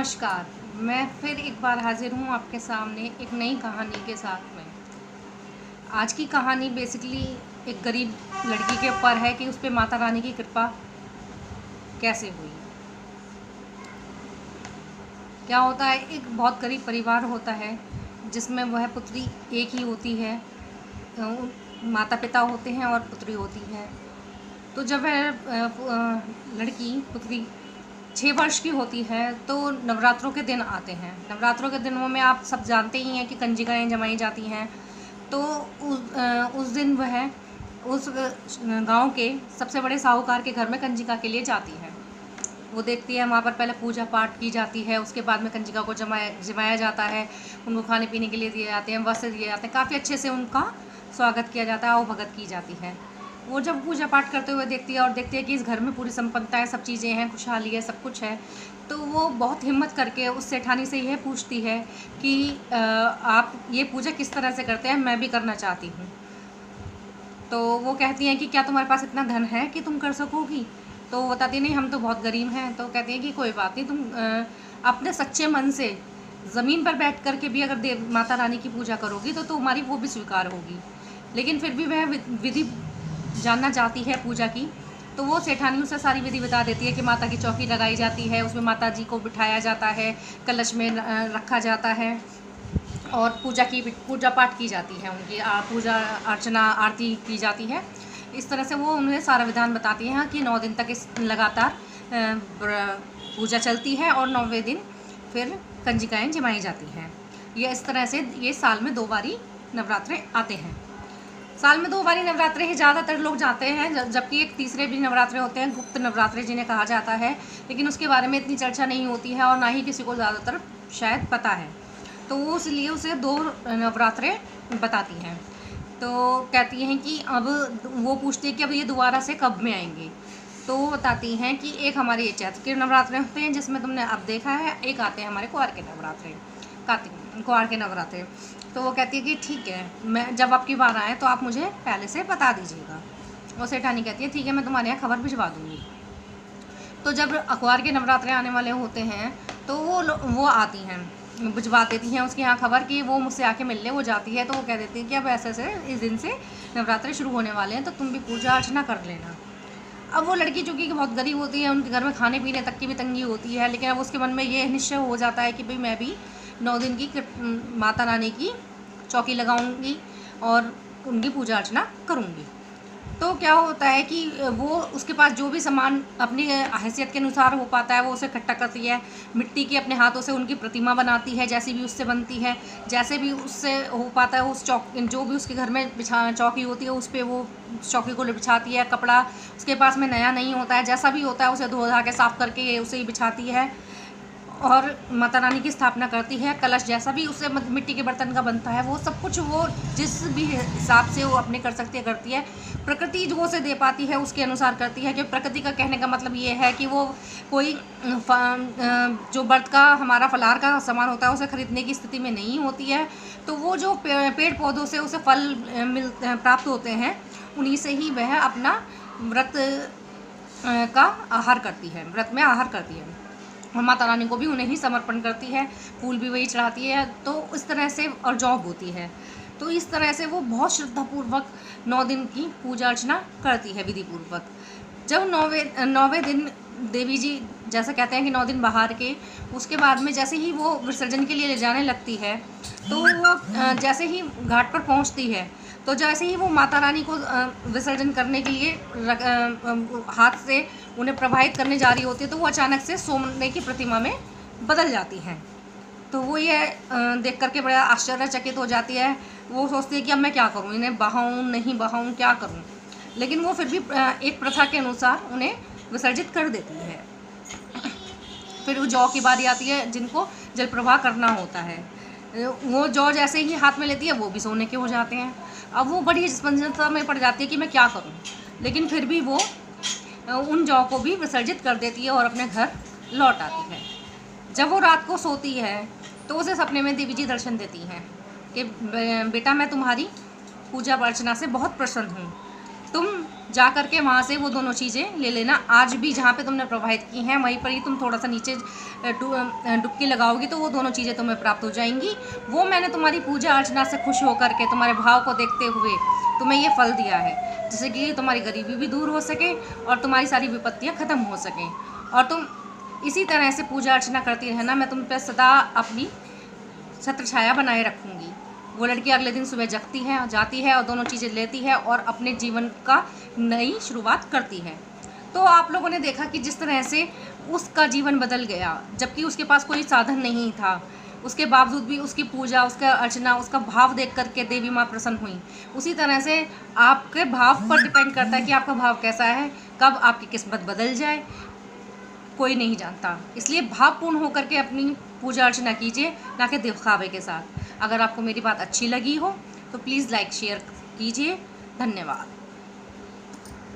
नमस्कार। मैं फिर एक बार हाज़िर हूँ आपके सामने एक नई कहानी के साथ में। आज की कहानी बेसिकली एक गरीब लड़की के ऊपर है कि उस पे माता रानी की कृपा कैसे हुई। क्या होता है, एक बहुत गरीब परिवार होता है जिसमें वह पुत्री एक ही होती है। माता पिता होते हैं और पुत्री होती है। तो जब वह लड़की पुत्री 6 वर्ष की होती है तो नवरात्रों के दिन आते हैं। नवरात्रों के दिनों में आप सब जानते ही हैं कि कंजिकाएँ जमाई जाती हैं। तो उस दिन वह उस गांव के सबसे बड़े साहूकार के घर में कंजिका के लिए जाती है। वो देखती है, वहाँ पर पहले पूजा पाठ की जाती है, उसके बाद में कंजिका को जमाया जाता है। उनको खाने पीने के लिए दिए जाते हैं, वस्त्र दिए जाते हैं, काफ़ी अच्छे से उनका स्वागत किया जाता है और भगत की जाती है। वो जब पूजा पाठ करते हुए देखती है और देखती है कि इस घर में पूरी संपन्नता है, सब चीज़ें हैं, खुशहाली है, सब कुछ है, तो वो बहुत हिम्मत करके उस सेठानी से यह पूछती है कि आप ये पूजा किस तरह से करते हैं, मैं भी करना चाहती हूँ। तो वो कहती हैं कि क्या तुम्हारे पास इतना धन है कि तुम कर सकोगी? तो वो बताती नहीं, हम तो बहुत गरीब हैं। तो कहती हैं कि कोई बात नहीं, तुम अपने सच्चे मन से ज़मीन पर बैठ कर के भी अगर देव माता रानी की पूजा करोगी तो तुम्हारी वो भी स्वीकार होगी। लेकिन फिर भी वह विधि जानना चाहती है पूजा की। तो वो सेठानी उसे सारी विधि बता देती है कि माता की चौकी लगाई जाती है, उसमें माता जी को बिठाया जाता है, कलश में रखा जाता है और पूजा पाठ की जाती है, उनकी पूजा अर्चना आरती की जाती है। इस तरह से वो उन्हें सारा विधान बताती हैं कि 9 दिन तक इस लगातार पूजा चलती है और 9वें दिन फिर कंजिकाएँ जमाई जाती हैं। ये इस तरह से ये साल में 2 बारी नवरात्रे आते हैं। साल में 2 बारी नवरात्रे ही ज़्यादातर लोग जाते हैं, जबकि एक तीसरे भी नवरात्रे होते हैं, गुप्त नवरात्रे जिन्हें कहा जाता है, लेकिन उसके बारे में इतनी चर्चा नहीं होती है और ना ही किसी को ज़्यादातर शायद पता है। तो वो इसलिए उसे 2 नवरात्रे बताती हैं। तो कहती हैं कि अब वो पूछती है कि अब ये दोबारा से कब में आएंगे। तो वो बताती हैं कि एक हमारे ये चैत्र के नवरात्रे होते हैं जिसमें तुमने अब देखा है, एक आते हैं हमारे कुंवार के नवरात्रे, कार्तिक कुंवार के नवरात्रे। तो वो कहती है कि ठीक है, मैं जब आपकी बार आए तो आप मुझे पहले से बता दीजिएगा। वो सेठानी कहती है ठीक है, मैं तुम्हारे यहाँ खबर भिजवा दूँगी। तो जब अखबार के नवरात्रे आने वाले होते हैं तो वो आती हैं, भिजवा देती हैं उसके यहाँ खबर कि वो मुझसे आके मिलने वो जाती है। तो वो कह देती है कि अब ऐसे इस दिन से नवरात्रे शुरू होने वाले हैं, तो तुम भी पूजा अर्चना कर लेना। अब वो लड़की चूँकि बहुत गरीब होती है, उनके घर में खाने पीने तक की भी तंगी होती है, लेकिन अब उसके मन में ये निश्चय हो जाता है कि भाई मैं भी 9 दिन की माता रानी की चौकी लगाऊंगी और उनकी पूजा अर्चना करूंगी। तो क्या होता है कि वो उसके पास जो भी सामान अपनी हैसियत के अनुसार हो पाता है वो उसे इकट्ठा करती है। मिट्टी की अपने हाथों से उनकी प्रतिमा बनाती है, जैसी भी उससे बनती है, जैसे भी उससे हो पाता है उस जो भी उसके घर में चौकी होती है उस पर वो चौकी को बिछाती है। कपड़ा उसके पास में नया नहीं होता है, जैसा भी होता है उसे धो धा के साफ़ करके उसे ही बिछाती है और माता रानी की स्थापना करती है। कलश जैसा भी उससे मिट्टी के बर्तन का बनता है वो सब कुछ वो जिस भी हिसाब से वो अपने कर सकती है करती है। प्रकृति जो उसे दे पाती है उसके अनुसार करती है, कि प्रकृति का कहने का मतलब ये है कि वो कोई जो व्रत का हमारा फलाहार का सामान होता है उसे खरीदने की स्थिति में नहीं होती है। तो वो जो पेड़ पौधों से उसे फल प्राप्त होते हैं उन्हीं से ही वह अपना व्रत का आहार करती है, व्रत में आहार करती है और माता रानी को भी उन्हें ही समर्पण करती है, फूल भी वही चढ़ाती है। तो इस तरह से और जॉब होती है। तो इस तरह से वो बहुत श्रद्धापूर्वक 9 दिन की पूजा अर्चना करती है विधिपूर्वक। जब 9वें दिन देवी जी जैसा कहते हैं कि 9 दिन बाहर के, उसके बाद में जैसे ही वो विसर्जन के लिए ले जाने लगती है तो वो जैसे ही घाट पर पहुंचती है तो जैसे ही वो माता रानी को विसर्जन करने के लिए हाथ से उन्हें प्रवाहित करने जा रही होती है तो वो अचानक से सोने की प्रतिमा में बदल जाती हैं। तो वो ये देख करके बड़ा आश्चर्यचकित हो जाती है। वो सोचती है कि अब मैं क्या करूँ, इन्हें बहाऊँ नहीं बहाऊँ, क्या करूँ। लेकिन वो फिर भी एक प्रथा के अनुसार उन्हें विसर्जित कर देती है। फिर वो जौ की बारी आती है जिनको जल प्रवाह करना होता है। वो जौ जैसे ही हाथ में लेती है वो भी सोने के हो जाते हैं। अब वो बड़ी स्पंदनता में पड़ जाती है कि मैं क्या करूं, लेकिन फिर भी वो उन जौ को भी विसर्जित कर देती है और अपने घर लौट आती है। जब वो रात को सोती है तो उसे सपने में देवी जी दर्शन देती हैं कि बेटा मैं तुम्हारी पूजा अर्चना से बहुत प्रसन्न हूँ, तुम जा करके वहाँ से वो दोनों चीज़ें ले लेना। आज भी जहाँ पे तुमने प्रवाहित की हैं वहीं पर ही तुम थोड़ा सा नीचे डुबकी लगाओगी तो वो दोनों चीज़ें तुम्हें प्राप्त हो जाएंगी। वो मैंने तुम्हारी पूजा अर्चना से खुश होकर के तुम्हारे भाव को देखते हुए तुम्हें ये फल दिया है, जिससे कि तुम्हारी गरीबी भी दूर हो सके और तुम्हारी सारी विपत्तियाँ ख़त्म हो सकें। और तुम इसी तरह से पूजा अर्चना करती रहना, मैं तुम पर सदा अपनी छत्र छाया बनाए रखूँगी। वो लड़की अगले दिन सुबह जगती है, जाती है और दोनों चीज़ें लेती है और अपने जीवन का नई शुरुआत करती है। तो आप लोगों ने देखा कि जिस तरह से उसका जीवन बदल गया, जबकि उसके पास कोई साधन नहीं था, उसके बावजूद भी उसकी पूजा, उसका अर्चना, उसका भाव देख करके देवी माँ प्रसन्न हुई। उसी तरह से आपके भाव पर डिपेंड करता है कि आपका भाव कैसा है, कब आपकी किस्मत बदल जाए कोई नहीं जानता। इसलिए भावपूर्ण होकर के अपनी पूजा अर्चना कीजिए, ना कि दिखावे के साथ। अगर आपको मेरी बात अच्छी लगी हो तो प्लीज़ लाइक शेयर कीजिए। धन्यवाद।